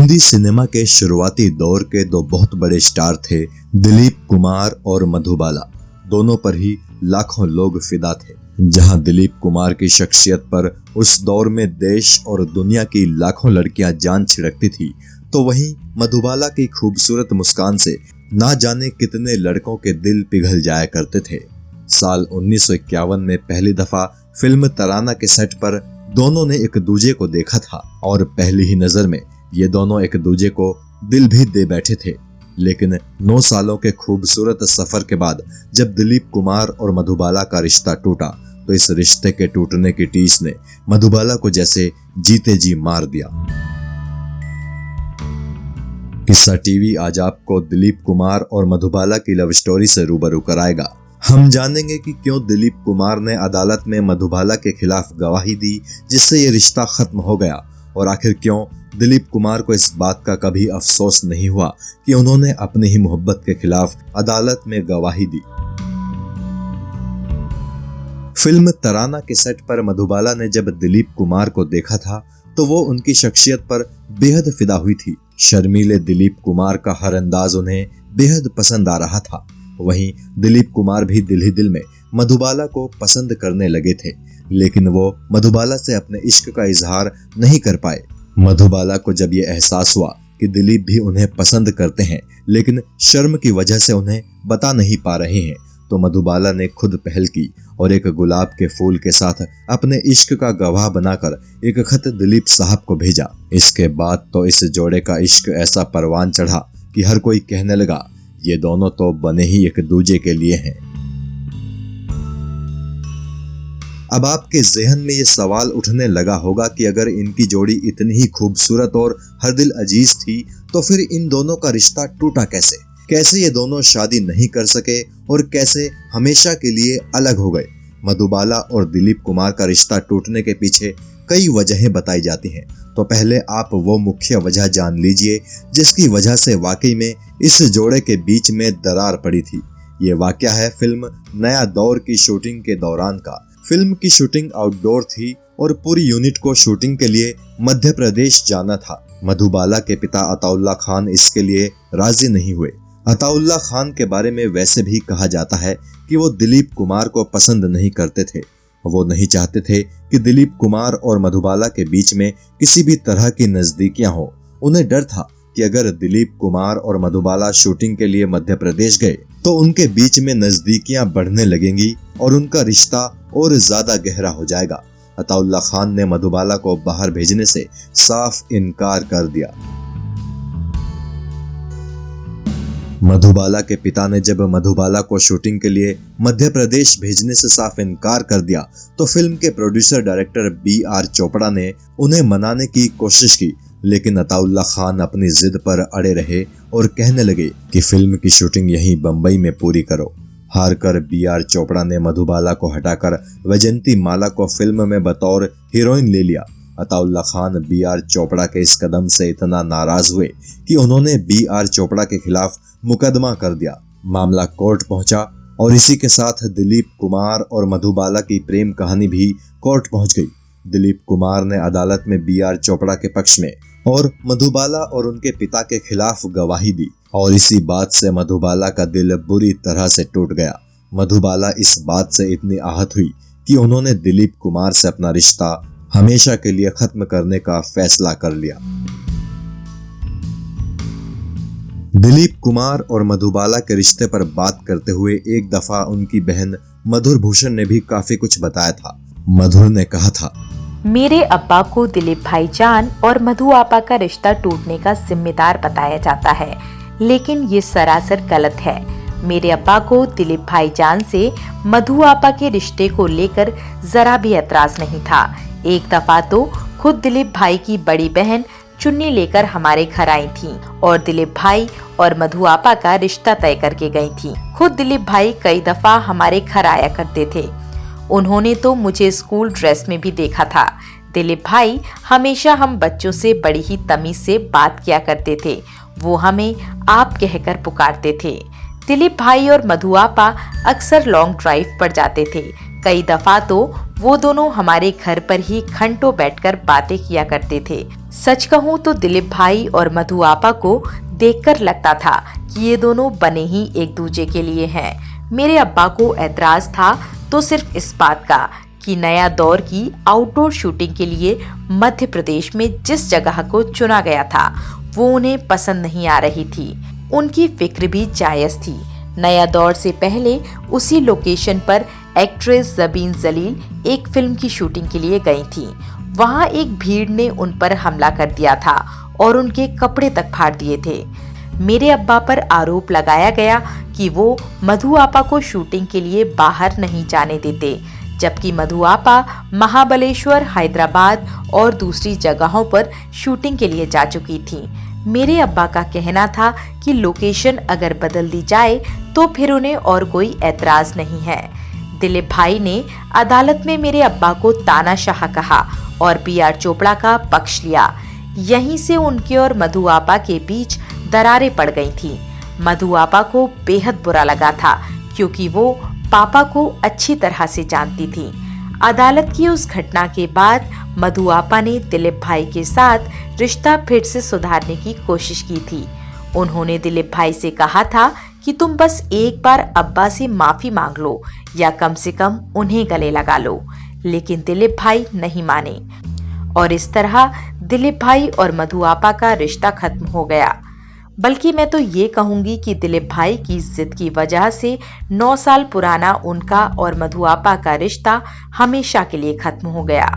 Hindi cinema के शुरुआती दौर के दो बहुत बड़े स्टार थे, दिलीप कुमार और मधुबाला। दोनों पर ही लाखों लोग फिदा थे। जहां दिलीप कुमार की शख्सियत पर उस दौर में देश और दुनिया की लाखों लड़कियां जान छिड़कती थी, तो वहीं मधुबाला की खूबसूरत मुस्कान से ना जाने कितने लड़कों के दिल पिघल जाया करते थे। साल 1951 में पहली दफा फिल्म तराना के सेट पर दोनों ने एक दूजे को देखा था और पहली ही नजर में ये दोनों एक दूजे को दिल भी दे बैठे थे। लेकिन 9 सालों के खूबसूरत सफर के बाद जब दिलीप कुमार और मधुबाला का रिश्ता टूटा, तो इस रिश्ते के टूटने की टीस ने मधुबाला को जैसे जीते जी मार दिया। किस्सा टीवी आज आपको दिलीप कुमार और मधुबाला की लव स्टोरी से रूबरू कराएगा। हम जानेंगे कि क्यों दिलीप कुमार ने अदालत में मधुबाला के खिलाफ गवाही दी, जिससे ये रिश्ता खत्म हो गया, और आखिर क्यों दिलीप कुमार को इस बात का कभी अफसोस नहीं हुआ कि उन्होंने अपनी ही मोहब्बत के खिलाफ अदालत में गवाही दी। फिल्म तराना के सेट पर मधुबाला ने जब दिलीप कुमार को देखा था, तो वो उनकी शख्सियत पर बेहद फिदा हुई थी। शर्मीले दिलीप कुमार का हर अंदाज उन्हें बेहद पसंद आ रहा था। वहीं दिलीप कुमार भी दिल ही दिल में मधुबाला को पसंद करने लगे थे, लेकिन वो मधुबाला से अपने इश्क का इजहार नहीं कर पाए। मधुबाला को जब ये एहसास हुआ कि दिलीप भी उन्हें पसंद करते हैं, लेकिन शर्म की वजह से उन्हें बता नहीं पा रहे हैं, तो मधुबाला ने खुद पहल की और एक गुलाब के फूल के साथ अपने इश्क का गवाह बनाकर एक खत दिलीप साहब को भेजा। इसके बाद तो इस जोड़े का इश्क ऐसा परवान चढ़ा कि हर कोई कहने लगा, ये दोनों तो बने ही एक दूजे के लिए हैं। अब आपके जहन में ये सवाल उठने लगा होगा कि अगर इनकी जोड़ी इतनी ही खूबसूरत और हर दिल अजीज थी, तो फिर इन दोनों का रिश्ता टूटा कैसे? कैसे ये दोनों शादी नहीं कर सके और कैसे हमेशा के लिए अलग हो गए? मधुबाला और दिलीप कुमार का रिश्ता टूटने के पीछे कई वजहें बताई जाती हैं, तो पहले आप वो मुख्य वजह जान लीजिए जिसकी वजह से वाकई में इस जोड़े के बीच में दरार पड़ी थी। ये वाकया है फिल्म नया दौर की शूटिंग के दौरान का। फिल्म की शूटिंग आउटडोर थी और पूरी यूनिट को शूटिंग के लिए मध्य प्रदेश जाना था। मधुबाला के पिता अताउल्ला खान इसके लिए राजी नहीं हुए। अताउल्ला खान के बारे में वैसे भी कहा जाता है कि वो दिलीप कुमार को पसंद नहीं करते थे। वो नहीं चाहते थे कि दिलीप कुमार और मधुबाला के बीच में किसी भी तरह की नजदीकियां हो। उन्हें डर था कि अगर दिलीप कुमार और मधुबाला शूटिंग के लिए मध्य प्रदेश गए, तो उनके बीच में नजदीकियां बढ़ने लगेंगी और उनका रिश्ता और ज्यादा गहरा हो जाएगा। अताउल्ला खान ने मधुबाला को बाहर भेजने से साफ इनकार कर दिया। मधुबाला के पिता ने जब मधुबाला को शूटिंग के लिए मध्य प्रदेश भेजने से साफ इनकार कर दिया, तो फिल्म के प्रोड्यूसर डायरेक्टर B.R. चोपड़ा ने उन्हें मनाने की कोशिश की, लेकिन अताउल्ला खान अपनी जिद पर अड़े रहे और कहने लगे कि फिल्म की शूटिंग यहीं बंबई में पूरी करो। हारकर B.R. चोपड़ा ने मधुबाला को हटाकर वैजंती माला को फिल्म में बतौर हीरोइन ले लिया। अताउल्ला खान B.R. चोपड़ा के इस कदम से इतना नाराज हुए कि उन्होंने B.R. चोपड़ा के खिलाफ मुकदमा कर दिया। मामला कोर्ट पहुंचा और इसी के साथ दिलीप कुमार और मधुबाला की प्रेम कहानी भी कोर्ट पहुंच गई। दिलीप कुमार ने अदालत में B.R. चोपड़ा के पक्ष में और मधुबाला और उनके पिता के खिलाफ गवाही दी, और इसी बात से मधुबाला का दिल बुरी तरह से टूट गया। मधुबाला इस बात से इतनी आहत हुई कि उन्होंने दिलीप कुमार से अपना रिश्ता हमेशा के लिए खत्म करने का फैसला कर लिया। दिलीप कुमार और मधुबाला के रिश्ते पर बात करते हुए एक दफा उनकी बहन मधुर भूषण ने भी काफी कुछ बताया था। मधुर ने कहा था, मेरे अब्बा को दिलीप भाईजान और मधु आपा का रिश्ता टूटने का जिम्मेदार बताया जाता है, लेकिन ये सरासर गलत है। मेरे अब्बा को दिलीप भाईजान से मधु आपा के रिश्ते को लेकर जरा भी एतराज नहीं था। एक दफा तो खुद दिलीप भाई की बड़ी बहन चुन्नी लेकर हमारे घर आई थी और दिलीप भाई और मधु आपा का रिश्ता तय करके गई थी। खुद दिलीप भाई कई दफा हमारे घर आया करते थे। उन्होंने तो मुझे स्कूल ड्रेस में भी देखा था। दिलीप भाई हमेशा हम बच्चों से बड़ी ही तमीज से बात किया करते थे। वो हमें आप कहकर पुकारते थे। दिलीप भाई और मधु आपा अक्सर लॉन्ग ड्राइव पर जाते थे। कई दफा तो वो दोनों हमारे घर पर ही घंटों बैठकर बातें किया करते थे। सच कहूँ तो दिलीप भाई और मधु आपा को देखकर लगता था कि ये दोनों बने ही एक दूसरे के लिए हैं। मेरे अब्बा को ऐतराज था तो सिर्फ इस बात का कि नया दौर की आउटडोर शूटिंग के लिए मध्य प्रदेश में जिस जगह को चुना गया था वो उन्हें पसंद नहीं आ रही थी। उनकी फिक्र भी जायज थी। नया दौर से पहले उसी लोकेशन पर एक्ट्रेस ज़बीन जलील एक फिल्म की शूटिंग के लिए गई थी। वहां एक भीड़ ने उन पर हमला कर दिया था और उनके कपड़े तक फाड़ दिए थे। मेरे अब्बा पर आरोप लगाया गया कि वो मधु आपा को शूटिंग के लिए बाहर नहीं जाने देते, जबकि मधु आपा महाबलेश्वर, हैदराबाद और दूसरी जगहों पर शूटिंग के लिए जा चुकी थी। मेरे अब्बा का कहना था कि लोकेशन अगर बदल दी जाए तो फिर उन्हें और कोई ऐतराज नहीं है। दिलीप भाई ने अदालत में मेरे अब्बा को तानाशाह कहा और पीआर चोपड़ा का पक्ष लिया। यहीं से उनके और मधु आपा के बीच दरारें पड़ गई थी। मधु आपा को बेहद बुरा लगा था क्योंकि वो पापा को अच्छी तरह से जानती थी। अदालत की उस घटना के बाद मधु आपा ने दिलीप भाई के साथ रिश्ता फिर से सुधारने की कोशिश की थी। उन्होंने दिलीप भाई से कहा था कि तुम बस एक बार अब्बा से माफी मांग लो या कम से कम उन्हें गले लगा लो, लेकिन दिलीप भाई नहीं माने और इस तरह दिलीप भाई और मधु आपा का रिश्ता खत्म हो गया। बल्कि मैं तो ये कहूंगी कि दिलीप भाई की जिद की वजह से 9 साल पुराना उनका और मधु आपा का रिश्ता हमेशा के लिए खत्म हो गया।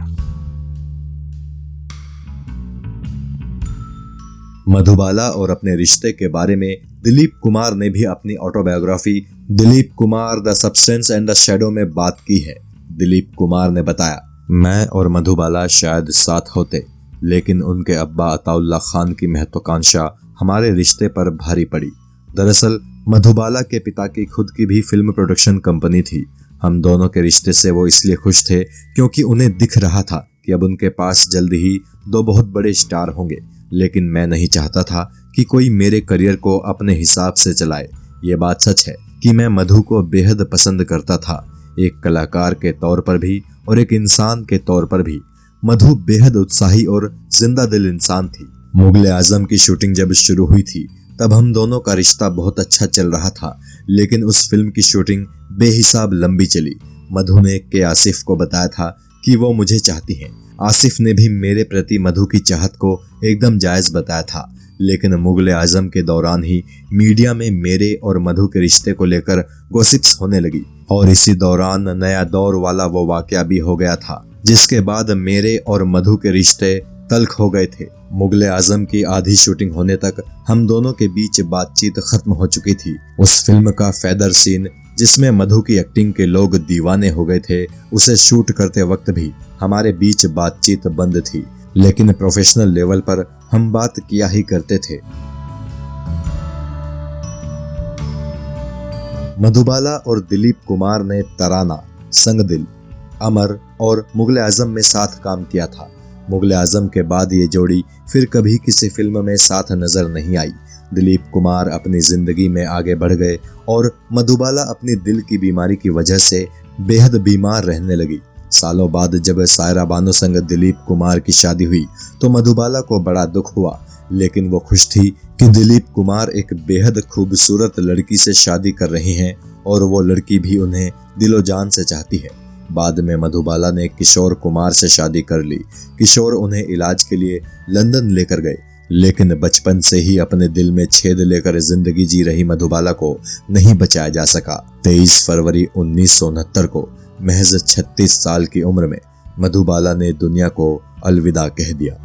मधुबाला और अपने रिश्ते के बारे में दिलीप कुमार ने भी अपनी autobiography Dilip Kumar the substance and the shadow में बात की है। दिलीप कुमार ने बताया, मैं और मधुबाला शायद साथ होते, लेकिन उनके अब्बा अताउल्ला खान की महत्वाकांक्षा हमारे रिश्ते पर भारी पड़ी। दरअसल मधुबाला के पिता की खुद की भी फिल्म प्रोडक्शन कंपनी थी। हम दोनों के रिश्ते से वो इसलिए खुश थे क्योंकि उन्हें दिख रहा था कि अब उनके पास जल्द ही 2 बहुत बड़े स्टार होंगे, लेकिन मैं नहीं चाहता था कि कोई मेरे करियर को अपने हिसाब से चलाए। ये बात सच है कि मैं मधु को बेहद पसंद करता था, एक कलाकार के तौर पर भी और एक इंसान के तौर पर भी। मधु बेहद उत्साही और जिंदा दिल इंसान थी। मुगले आजम की शूटिंग जब शुरू हुई थी तब हम दोनों का रिश्ता बहुत अच्छा चल रहा था, लेकिन उस फिल्म की शूटिंग बेहिसाब लंबी चली। मधु ने के आसिफ को बताया था कि वो मुझे चाहती हैं। आसिफ ने भी मेरे प्रति मधु की चाहत को एकदम जायज बताया था, लेकिन मुगले आजम के दौरान ही मीडिया में मेरे और मधु के रिश्ते को लेकर गॉसिप्स होने लगी और इसी दौरान नया दौर वाला वो वाकया भी हो गया था, जिसके बाद मेरे और मधु के रिश्ते तल्ख हो गए थे। मुगले आजम की आधी शूटिंग होने तक हम दोनों के बीच बातचीत खत्म हो चुकी थी। उस फिल्म का फैदर सीन जिसमें मधु की एक्टिंग के लोग दीवाने हो गए थे, उसे शूट करते वक्त भी हमारे बीच बातचीत बंद थी, लेकिन प्रोफेशनल लेवल पर हम बात किया ही करते थे। मधुबाला और दिलीप कुमार ने तराना, संगदिल, अमर और मुगले आजम में साथ काम किया था। मुगले आजम के बाद ये जोड़ी फिर कभी किसी फिल्म में साथ नजर नहीं आई। दिलीप कुमार अपनी जिंदगी में आगे बढ़ गए और मधुबाला अपनी दिल की बीमारी की वजह से बेहद बीमार रहने लगी। सालों बाद जब सायरा बानो संग दिलीप कुमार की शादी हुई तो मधुबाला को बड़ा दुख हुआ, लेकिन वो खुश थी कि दिलीप कुमार एक बेहद खूबसूरत लड़की से शादी कर रहे हैं और वो लड़की भी उन्हें दिलो जान से चाहती है। बाद में मधुबाला ने किशोर कुमार से शादी कर ली। किशोर उन्हें इलाज के लिए लंदन लेकर गए, लेकिन बचपन से ही अपने दिल में छेद लेकर जिंदगी जी रही मधुबाला को नहीं बचाया जा सका। 23 फरवरी 1969 को महज 36 साल की उम्र में मधुबाला ने दुनिया को अलविदा कह दिया।